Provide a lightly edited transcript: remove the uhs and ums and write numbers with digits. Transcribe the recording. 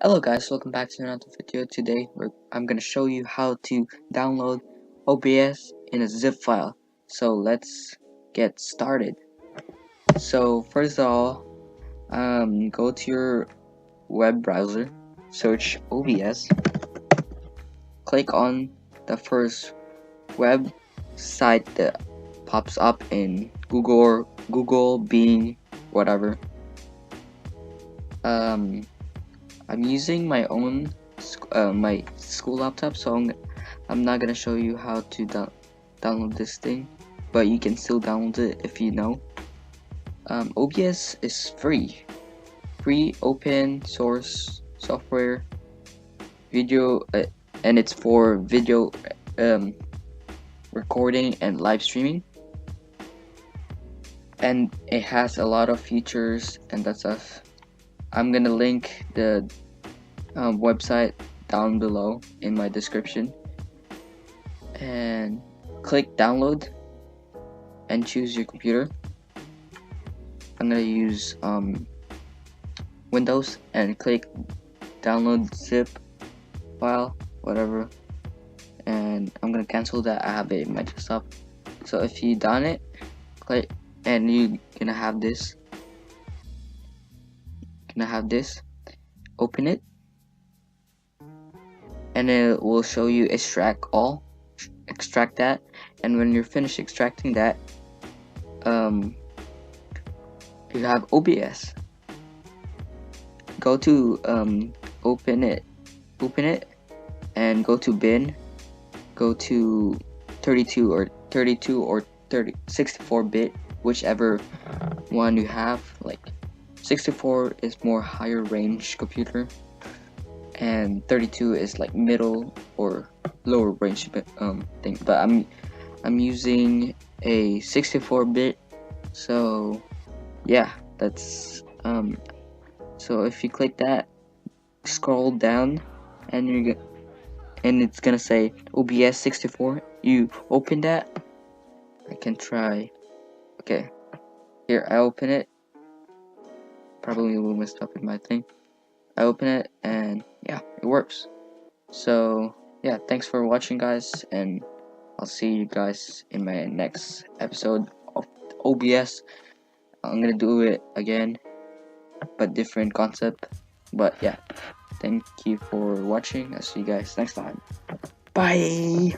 Hello guys, welcome back to another video. Today I'm going to show you how to download OBS in a zip file. So let's get started. So first of all, go to your web browser, search OBS, click on the first website that pops up in Google, Bing, whatever. I'm using my own my school laptop, so I'm not gonna show you how to download this thing, but you can still download it if you know. OBS is free open source software video, and it's for video recording and live streaming, and it has a lot of features and that stuff. I'm gonna link the website down below in my description, and click download and choose your computer. I'm gonna use Windows and click download zip file, whatever, and I'm gonna cancel that. I have it in my desktop. So if you done it, click, and you're gonna have this. Open it, and it will show you extract all. Extract that, and when you're finished extracting that, you have OBS. Go to open it, and go to bin. Go to 32 or 64-bit, whichever one you have. Like 64 is more higher range computer, and 32 is like middle or lower range thing. But I'm using a 64-bit, so yeah, that's so if you click that, scroll down, and it's gonna say OBS 64. You open that. I can try. Okay, here I open it. Probably a little messed up in my thing. I open it, and yeah, it works. So yeah, thanks for watching, guys, and I'll see you guys in my next episode of OBS. I'm gonna do it again, but different concept. But yeah, thank you for watching. I'll see you guys next time. Bye.